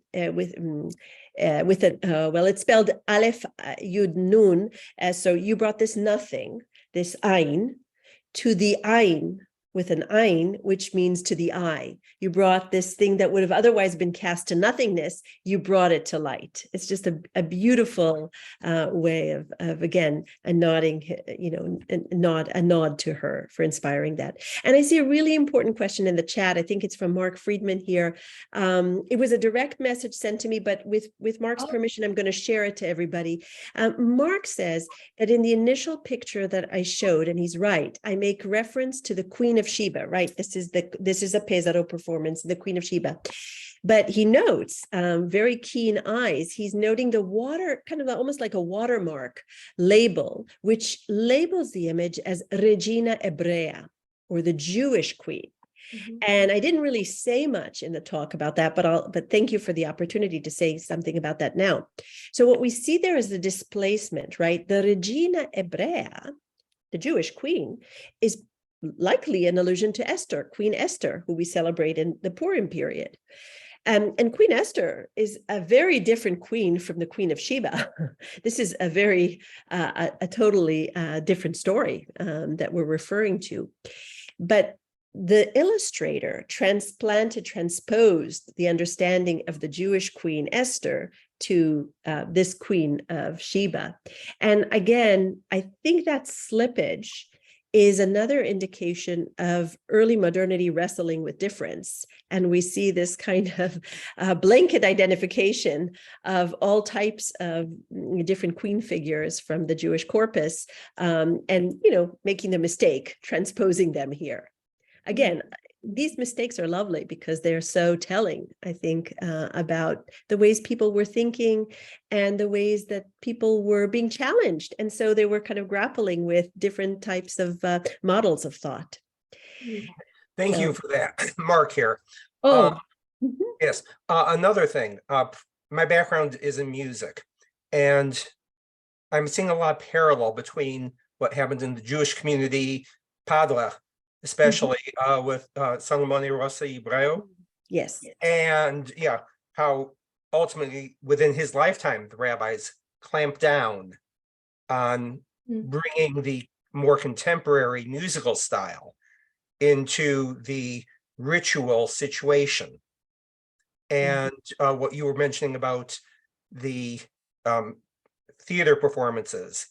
it's spelled Aleph Yud Nun. So you brought this nothing, this ein, to the ein, with an ein, which means to the eye. You brought this thing that would have otherwise been cast to nothingness, you brought it to light. It's just a beautiful way of again, a nodding, a nod to her for inspiring that. And I see a really important question in the chat. I think it's from Mark Friedman here. It was a direct message sent to me, but with Mark's permission, I'm going to share it to everybody. Mark says that in the initial picture that I showed, and he's right, I make reference to the Queen of Sheba, right? This is a Pesaro performance, the Queen of Sheba. But he notes very keen eyes. He's noting the water, kind of almost like a watermark label, which labels the image as Regina Ebrea, or the Jewish queen. Mm-hmm. And I didn't really say much in the talk about that, but thank you for the opportunity to say something about that now. So what we see there is the displacement, right? The Regina Ebrea, the Jewish queen, is likely an allusion to Esther, Queen Esther, who we celebrate in the Purim period. And Queen Esther is a very different queen from the Queen of Sheba. This is a very, a totally different story that we're referring to. But the illustrator transposed the understanding of the Jewish Queen Esther to this Queen of Sheba. And again, I think that slippage is another indication of early modernity wrestling with difference. And we see this kind of blanket identification of all types of different queen figures from the Jewish corpus, and, you know, making the mistake, transposing them here. Again, these mistakes are lovely because they're so telling, I think, about the ways people were thinking and the ways that people were being challenged. And so they were kind of grappling with different types of models of thought. Thank you for that, Mark here. Oh, Yes, another thing, my background is in music, and I'm seeing a lot of parallel between what happens in the Jewish community, Padua, especially with Salomone Rossi Ibreo. yes. And yeah, how ultimately within his lifetime, the rabbis clamped down on bringing the more contemporary musical style into the ritual situation. And what you were mentioning about the theater performances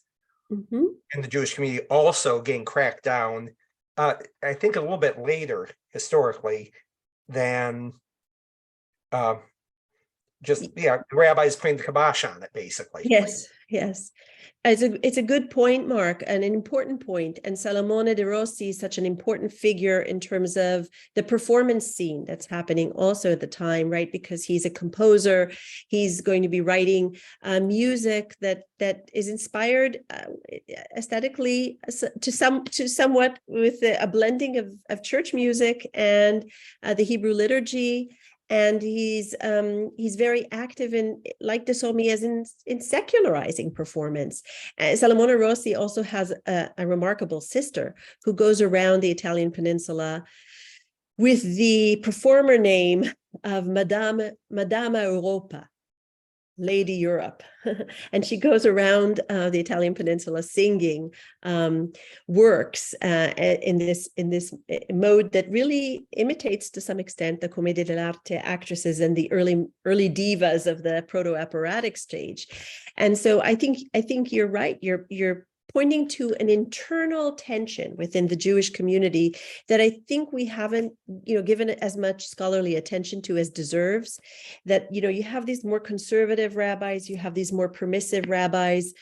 in the Jewish community also getting cracked down, I think a little bit later historically than just, the rabbis putting the kibosh on it, basically. Yes, yes. It's a good point, Mark, and an important point. And Salomone de' Rossi is such an important figure in terms of the performance scene that's happening also at the time, right? Because he's a composer. He's going to be writing music that is inspired aesthetically to somewhat with a blending of church music and the Hebrew liturgy. And he's very active in, like De Sommi, as in secularizing performance. Salomone Rossi also has a remarkable sister who goes around the Italian peninsula with the performer name of Madama Europa, Lady Europe. And she goes around the Italian peninsula singing works in this mode that really imitates to some extent the Commedia dell'arte actresses and the early divas of the proto-operatic stage. And so I think you're right. You're pointing to an internal tension within the Jewish community that I think we haven't, given it as much scholarly attention to as deserves. That, you have these more conservative rabbis, you have these more permissive rabbis,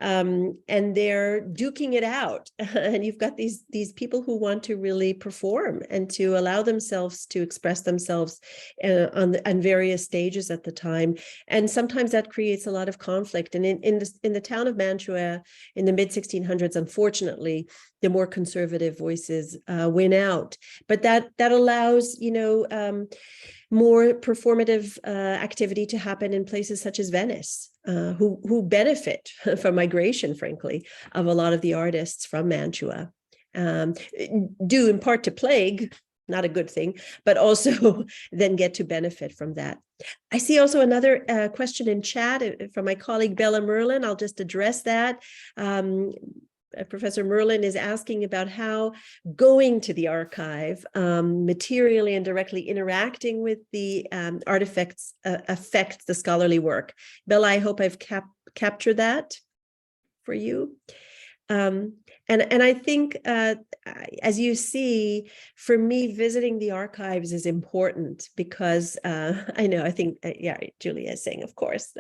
and they're duking it out. And you've got these people who want to really perform and to allow themselves to express themselves on various stages at the time. And sometimes that creates a lot of conflict. And in the town of Mantua in the mid-1600s, unfortunately, the more conservative voices win out. But that allows, more performative activity to happen in places such as Venice, who benefit from migration, frankly, of a lot of the artists from Mantua, due in part to plague, not a good thing, but also then get to benefit from that. I see also another question in chat from my colleague Bella Merlin. I'll just address that. Professor Merlin is asking about how going to the archive, materially and directly interacting with the artifacts affects the scholarly work. Bella, I hope I've captured that for you. And I think, as you see, for me, visiting the archives is important because I think Julia is saying, of course,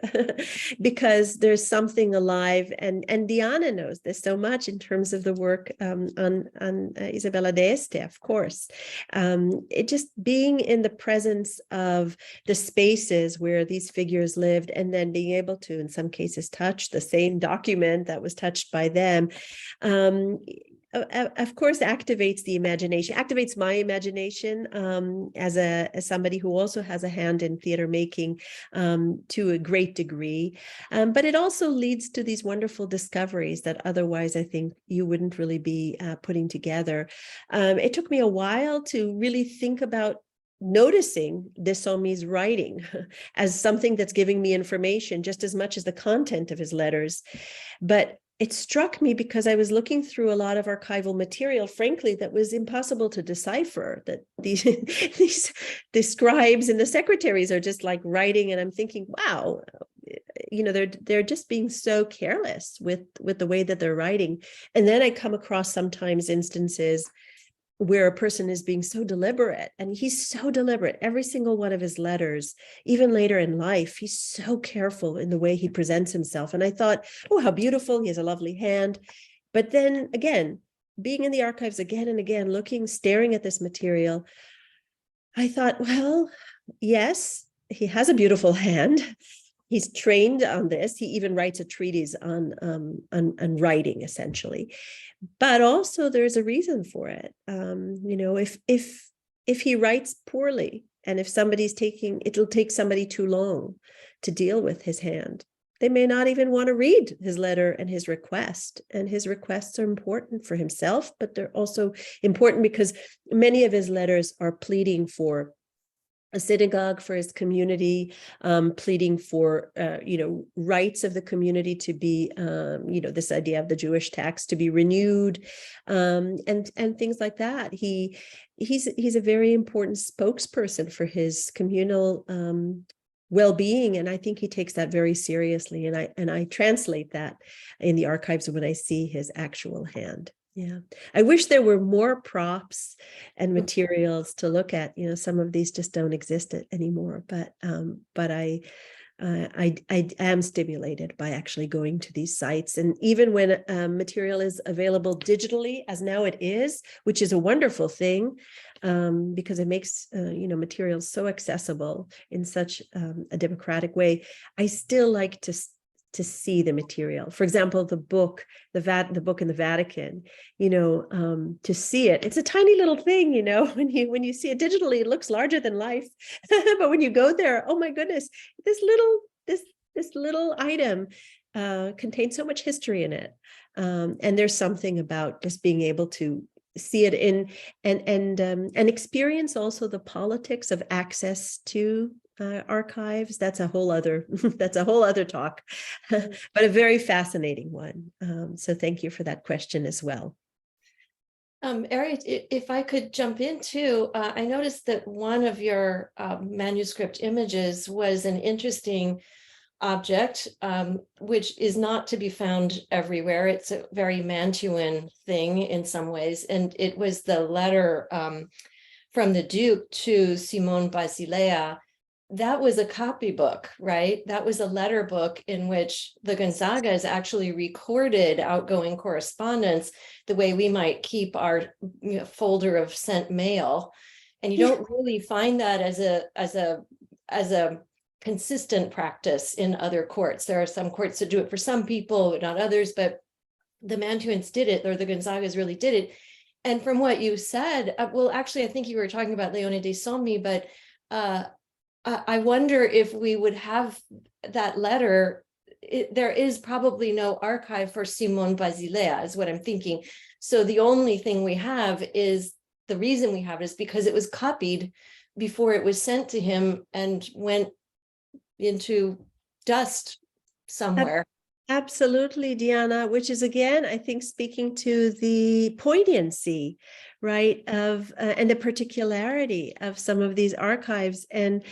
because there's something alive, and Diana knows this so much in terms of the work on Isabella d'Este, of course. It just being in the presence of the spaces where these figures lived, and then being able to, in some cases, touch the same document that was touched by them. of course, activates the imagination, activates my imagination as somebody who also has a hand in theater making to a great degree. But it also leads to these wonderful discoveries that otherwise I think you wouldn't really be putting together. It took me a while to really think about noticing de Saulmy's writing as something that's giving me information just as much as the content of his letters. But it struck me because I was looking through a lot of archival material, frankly, that was impossible to decipher, that these the scribes and the secretaries are just like writing, and I'm thinking, wow, you know, they're just being so careless with the way that they're writing. And then I come across sometimes instances where a person is being so deliberate, and he's so deliberate. Every single one of his letters, even later in life, he's so careful in the way he presents himself. And I thought, oh, how beautiful. He has a lovely hand. But then again, being in the archives again and again, looking, staring at this material, I thought, well, yes, he has a beautiful hand. He's trained on this. He even writes a treatise on writing, essentially. But also, there's a reason for it. You know, if he writes poorly, and if somebody's it'll take somebody too long to deal with his hand. They may not even want to read his letter and his request. And his requests are important for himself, but they're also important because many of his letters are pleading for a synagogue for his community, pleading for, you know, rights of the community to be, you know, this idea of the Jewish tax to be renewed, and things like that. He's a very important spokesperson for his communal well-being, and I think he takes that very seriously. And I translate that in the archives when I see his actual hand. Yeah, I wish there were more props and materials to look at. You know, some of these just don't exist anymore. But I am stimulated by actually going to these sites, and even when material is available digitally, as now it is, which is a wonderful thing, because it makes you know, materials so accessible in such a democratic way. I still like to see the material. For example, the book in the Vatican, you know, to see it, it's a tiny little thing, you know, when you see it digitally, it looks larger than life. But when you go there, oh my goodness, this little item contains so much history in it. And there's something about just being able to see it in and experience also the politics of access to archives. That's a whole other talk, but a very fascinating one. So thank you for that question as well. Erith, if I could jump in too, I noticed that one of your manuscript images was an interesting object, which is not to be found everywhere. It's a very Mantuan thing in some ways, and it was the letter from the Duke to Simone Basilea. That was a copybook, right? That was a letter book in which the Gonzagas actually recorded outgoing correspondence the way we might keep our folder of sent mail. And you don't really find that as a consistent practice in other courts. There are some courts that do it for some people, but not others, but the Mantuans did it, or the Gonzagas really did it. And from what you said, well, actually, I think you were talking about Leone de Saulmy, but I wonder if we would have that letter. There is probably no archive for Simone Basilea, is what I'm thinking. So the only thing we have is, the reason we have it is because it was copied before it was sent to him and went into dust somewhere. Absolutely, Diana, which is again, I think, speaking to the poignancy, right, of and the particularity of some of these archives. And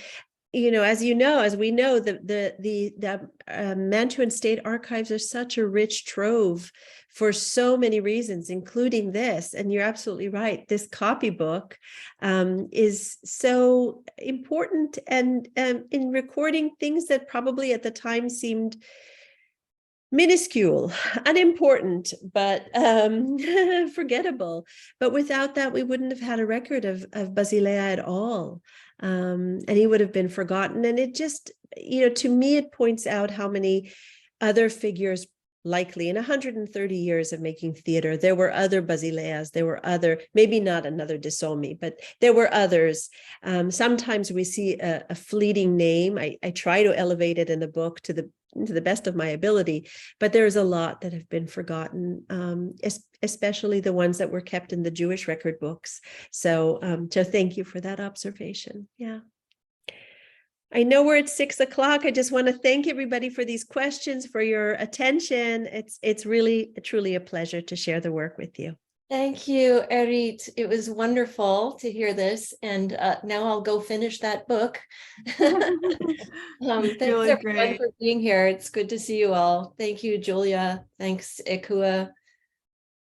you know, as we know, the Mantuan State Archives are such a rich trove for so many reasons, including this. And you're absolutely right. This copybook is so important, and in recording things that probably at the time seemed minuscule, unimportant, but forgettable. But without that, we wouldn't have had a record of Basilea at all. And he would have been forgotten. And it just, you know, to me, it points out how many other figures likely in 130 years of making theater, there were other Basileas, there were other, maybe not another De Sommi, but there were others. Sometimes we see a fleeting name. I try to elevate it in the book to the best of my ability, but there's a lot that have been forgotten, especially the ones that were kept in the Jewish record books. So thank you for that observation. Yeah. I know we're at 6 o'clock. I just want to thank everybody for these questions, for your attention. It's really, truly a pleasure to share the work with you. Thank you, Erith. It was wonderful to hear this. And now I'll go finish that book. Thanks Really everyone great. for being here. It's good to see you all. Thank you, Julia. Thanks, Ekua.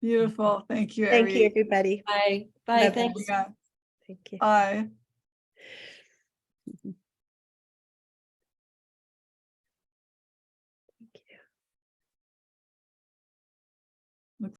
Beautiful. Thank you, Thank you, Erith. everybody. Bye. Bye. Bye-bye. Thanks. Yeah. Thank you. Bye.